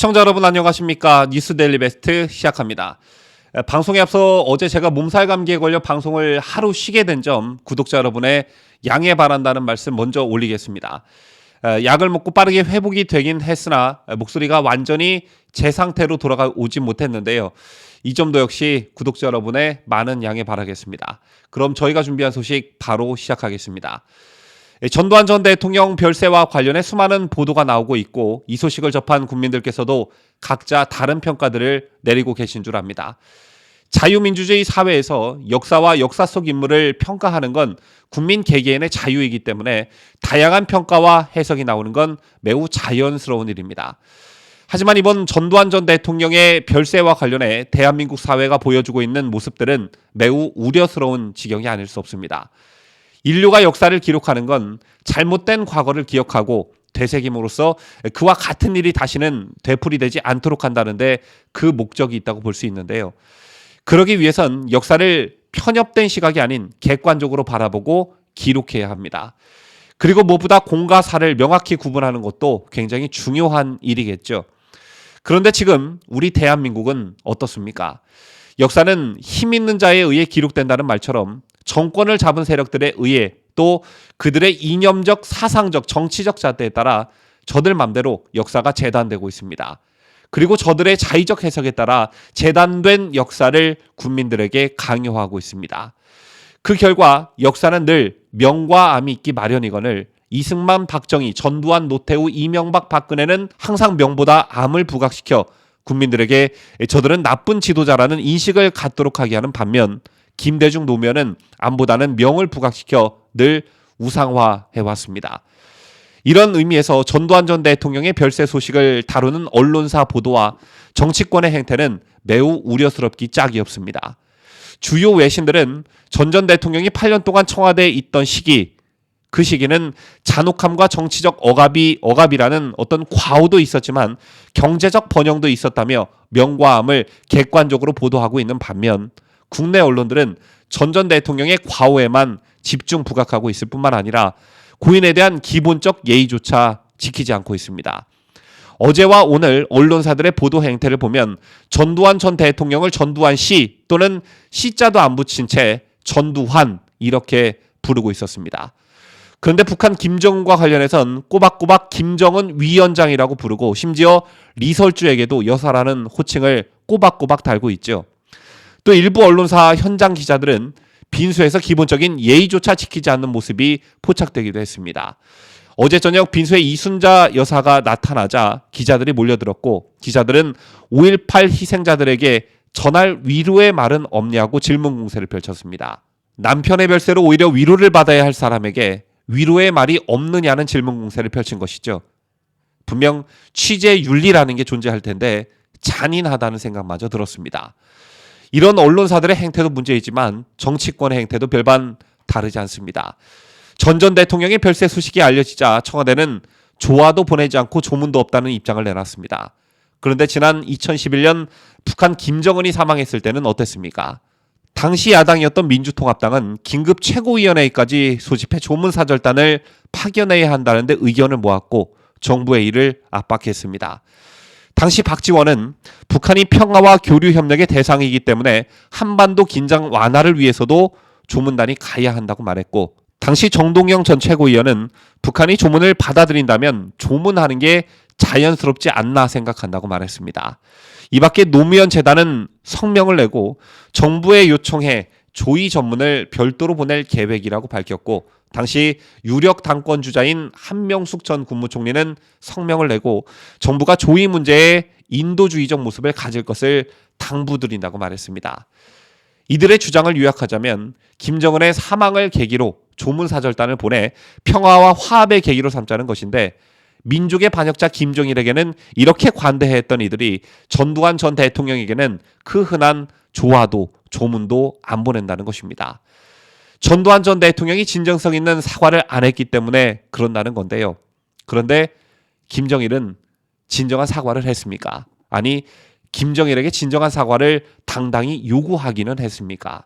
시청자 여러분 안녕하십니까? 뉴스데일리 베스트 시작합니다. 방송에 앞서 어제 제가 몸살 감기에 걸려 방송을 하루 쉬게 된 점 구독자 여러분의 양해 바란다는 말씀 먼저 올리겠습니다. 약을 먹고 빠르게 회복이 되긴 했으나 목소리가 완전히 제 상태로 돌아오지 못했는데요. 이 점도 역시 구독자 여러분의 많은 양해 바라겠습니다. 그럼 저희가 준비한 소식 바로 시작하겠습니다. 전두환 전 대통령 별세와 관련해 수많은 보도가 나오고 있고 이 소식을 접한 국민들께서도 각자 다른 평가들을 내리고 계신 줄 압니다. 자유민주주의 사회에서 역사와 역사 속 인물을 평가하는 건 국민 개개인의 자유이기 때문에 다양한 평가와 해석이 나오는 건 매우 자연스러운 일입니다. 하지만 이번 전두환 전 대통령의 별세와 관련해 대한민국 사회가 보여주고 있는 모습들은 매우 우려스러운 지경이 아닐 수 없습니다. 인류가 역사를 기록하는 건 잘못된 과거를 기억하고 되새김으로써 그와 같은 일이 다시는 되풀이되지 않도록 한다는데 그 목적이 있다고 볼 수 있는데요. 그러기 위해선 역사를 편협된 시각이 아닌 객관적으로 바라보고 기록해야 합니다. 그리고 무엇보다 공과 사를 명확히 구분하는 것도 굉장히 중요한 일이겠죠. 그런데 지금 우리 대한민국은 어떻습니까? 역사는 힘 있는 자에 의해 기록된다는 말처럼 정권을 잡은 세력들에 의해 또 그들의 이념적, 사상적, 정치적 잣대에 따라 저들 맘대로 역사가 재단되고 있습니다. 그리고 저들의 자의적 해석에 따라 재단된 역사를 국민들에게 강요하고 있습니다. 그 결과 역사는 늘 명과 암이 있기 마련이거늘 이승만, 박정희, 전두환, 노태우, 이명박, 박근혜는 항상 명보다 암을 부각시켜 국민들에게 저들은 나쁜 지도자라는 인식을 갖도록 하게 하는 반면 김대중 노무현은 암보다는 명을 부각시켜 늘 우상화해왔습니다. 이런 의미에서 전두환 전 대통령의 별세 소식을 다루는 언론사 보도와 정치권의 행태는 매우 우려스럽기 짝이 없습니다. 주요 외신들은 전 대통령이 8년 동안 청와대에 있던 시기, 그 시기는 잔혹함과 정치적 억압이라는 어떤 과오도 있었지만 경제적 번영도 있었다며 명과 암을 객관적으로 보도하고 있는 반면 국내 언론들은 전 대통령의 과오에만 집중 부각하고 있을 뿐만 아니라 고인에 대한 기본적 예의조차 지키지 않고 있습니다. 어제와 오늘 언론사들의 보도 행태를 보면 전두환 전 대통령을 전두환 씨 또는 씨자도 안 붙인 채 전두환 이렇게 부르고 있었습니다. 그런데 북한 김정은과 관련해선 꼬박꼬박 김정은 위원장이라고 부르고 심지어 리설주에게도 여사라는 호칭을 꼬박꼬박 달고 있죠. 또 일부 언론사 현장 기자들은 빈소에서 기본적인 예의조차 지키지 않는 모습이 포착되기도 했습니다. 어제 저녁 빈소에 이순자 여사가 나타나자 기자들이 몰려들었고 기자들은 5.18 희생자들에게 전할 위로의 말은 없냐고 질문 공세를 펼쳤습니다. 남편의 별세로 오히려 위로를 받아야 할 사람에게 위로의 말이 없느냐는 질문 공세를 펼친 것이죠. 분명 취재 윤리라는 게 존재할 텐데 잔인하다는 생각마저 들었습니다. 이런 언론사들의 행태도 문제이지만 정치권의 행태도 별반 다르지 않습니다. 전 대통령의 별세 소식이 알려지자 청와대는 조화도 보내지 않고 조문도 없다는 입장을 내놨습니다. 그런데 지난 2011년 북한 김정은이 사망했을 때는 어땠습니까? 당시 야당이었던 민주통합당은 긴급 최고위원회까지 소집해 조문사절단을 파견해야 한다는데 의견을 모았고 정부의 일을 압박했습니다. 당시 박지원은 북한이 평화와 교류 협력의 대상이기 때문에 한반도 긴장 완화를 위해서도 조문단이 가야 한다고 말했고 당시 정동영 전 최고위원은 북한이 조문을 받아들인다면 조문하는 게 자연스럽지 않나 생각한다고 말했습니다. 이 밖에 노무현 재단은 성명을 내고 정부에 요청해 조의 전문을 별도로 보낼 계획이라고 밝혔고 당시 유력 당권주자인 한명숙 전 국무총리는 성명을 내고 정부가 조의 문제에 인도주의적 모습을 가질 것을 당부드린다고 말했습니다. 이들의 주장을 요약하자면 김정은의 사망을 계기로 조문사절단을 보내 평화와 화합의 계기로 삼자는 것인데 민족의 반역자 김정일에게는 이렇게 관대했던 이들이 전두환 전 대통령에게는 그 흔한 조화도 조문도 안 보낸다는 것입니다. 전두환 전 대통령이 진정성 있는 사과를 안 했기 때문에 그런다는 건데요. 그런데 김정일은 진정한 사과를 했습니까? 아니, 김정일에게 진정한 사과를 당당히 요구하기는 했습니까?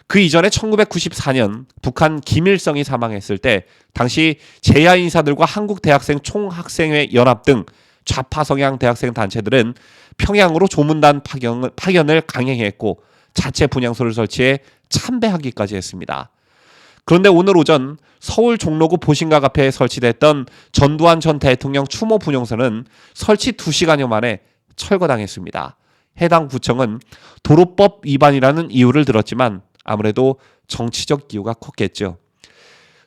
그 이전에 1994년 북한 김일성이 사망했을 때 당시 재야 인사들과 한국대학생 총학생회 연합 등 좌파 성향 대학생 단체들은 평양으로 조문단 파견을 강행했고 자체 분향소를 설치해 참배하기까지 했습니다. 그런데 오늘 오전 서울 종로구 보신각 앞에 설치됐던 전두환 전 대통령 추모 분향소는 설치 2시간여 만에 철거당했습니다. 해당 구청은 도로법 위반이라는 이유를 들었지만 아무래도 정치적 이유가 컸겠죠.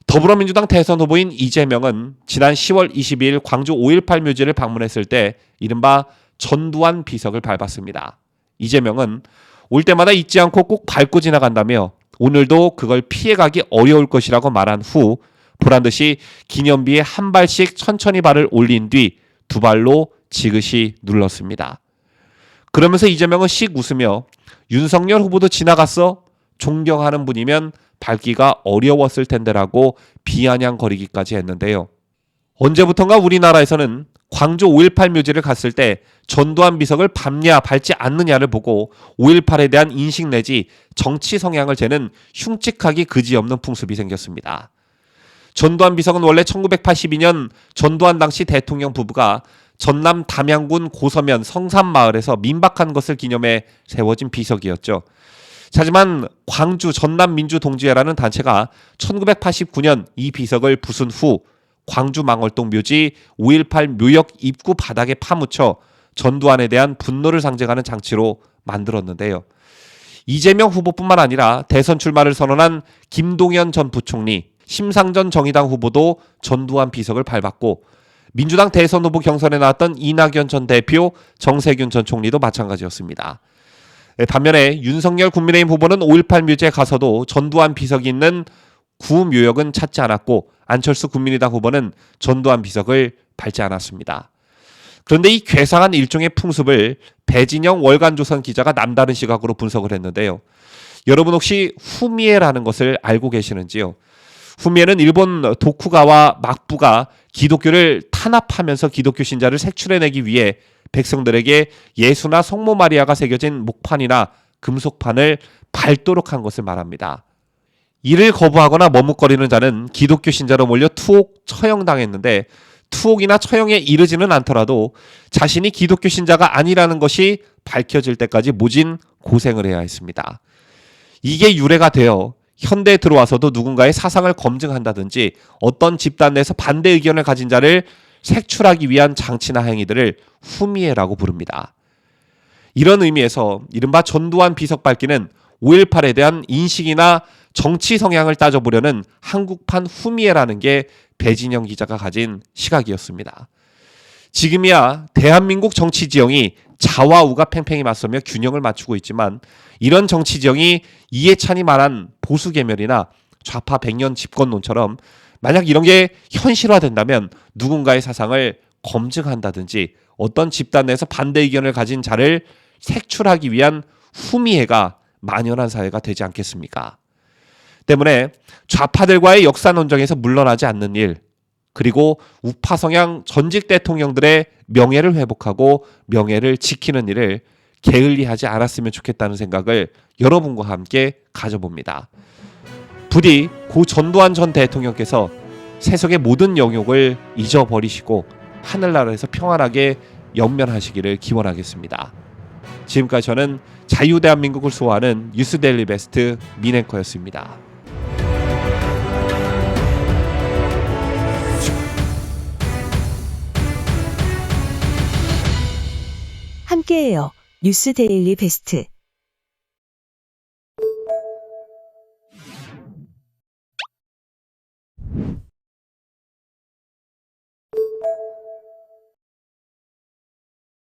더불어민주당 대선 후보인 이재명은 지난 10월 22일 광주 5.18 묘지를 방문했을 때 이른바 전두환 비석을 밟았습니다. 이재명은 올 때마다 잊지 않고 꼭 밟고 지나간다며 오늘도 그걸 피해가기 어려울 것이라고 말한 후 보란듯이 기념비에 한 발씩 천천히 발을 올린 뒤 두 발로 지그시 눌렀습니다. 그러면서 이재명은 씩 웃으며 윤석열 후보도 지나갔어? 존경하는 분이면 밟기가 어려웠을 텐데라고 비아냥거리기까지 했는데요. 언제부턴가 우리나라에서는 광주 5.18 묘지를 갔을 때 전두환 비석을 밟냐 밟지 않느냐를 보고 5.18에 대한 인식 내지 정치 성향을 재는 흉측하기 그지없는 풍습이 생겼습니다. 전두환 비석은 원래 1982년 전두환 당시 대통령 부부가 전남 담양군 고서면 성산마을에서 민박한 것을 기념해 세워진 비석이었죠. 하지만 광주 전남민주동지회라는 단체가 1989년 이 비석을 부순 후 광주 망월동 묘지 5.18 묘역 입구 바닥에 파묻혀 전두환에 대한 분노를 상징하는 장치로 만들었는데요. 이재명 후보뿐만 아니라 대선 출마를 선언한 김동연 전 부총리, 심상전 정의당 후보도 전두환 비석을 밟았고 민주당 대선 후보 경선에 나왔던 이낙연 전 대표, 정세균 전 총리도 마찬가지였습니다. 반면에 윤석열 국민의힘 후보는 5.18 묘지에 가서도 전두환 비석이 있는 구묘역은 찾지 않았고 안철수 국민의당 후보는 전두환 비석을 밟지 않았습니다. 그런데 이 괴상한 일종의 풍습을 배진영 월간조선 기자가 남다른 시각으로 분석을 했는데요. 여러분 혹시 후미에라는 것을 알고 계시는지요? 후미에는 일본 도쿠가와 막부가 기독교를 탄압하면서 기독교 신자를 색출해내기 위해 백성들에게 예수나 성모 마리아가 새겨진 목판이나 금속판을 밟도록 한 것을 말합니다. 이를 거부하거나 머뭇거리는 자는 기독교 신자로 몰려 투옥, 처형당했는데 투옥이나 처형에 이르지는 않더라도 자신이 기독교 신자가 아니라는 것이 밝혀질 때까지 모진 고생을 해야 했습니다. 이게 유래가 되어 현대에 들어와서도 누군가의 사상을 검증한다든지 어떤 집단 내에서 반대 의견을 가진 자를 색출하기 위한 장치나 행위들을 후미에라고 부릅니다. 이런 의미에서 이른바 전두환 비석 밟기는 5.18에 대한 인식이나 정치 성향을 따져보려는 한국판 후미에라는 게 배진영 기자가 가진 시각이었습니다. 지금이야 대한민국 정치 지형이 좌와 우가 팽팽히 맞서며 균형을 맞추고 있지만 이런 정치 지형이 이해찬이 말한 보수 계멸이나 좌파 100년 집권론처럼 만약 이런 게 현실화된다면 누군가의 사상을 검증한다든지 어떤 집단 내에서 반대 의견을 가진 자를 색출하기 위한 후미해가 만연한 사회가 되지 않겠습니까? 때문에 좌파들과의 역사 논쟁에서 물러나지 않는 일, 그리고 우파 성향 전직 대통령들의 명예를 회복하고 명예를 지키는 일을 게을리하지 않았으면 좋겠다는 생각을 여러분과 함께 가져봅니다. 부디 고 전두환 전 대통령께서 세속의 모든 영욕을 잊어버리시고 하늘나라에서 평안하게 연면하시기를 기원하겠습니다. 지금까지 저는 자유대한민국을 수호하는 뉴스데일리 베스트 민앵커였습니다. 함께해요. 뉴스데일리 베스트.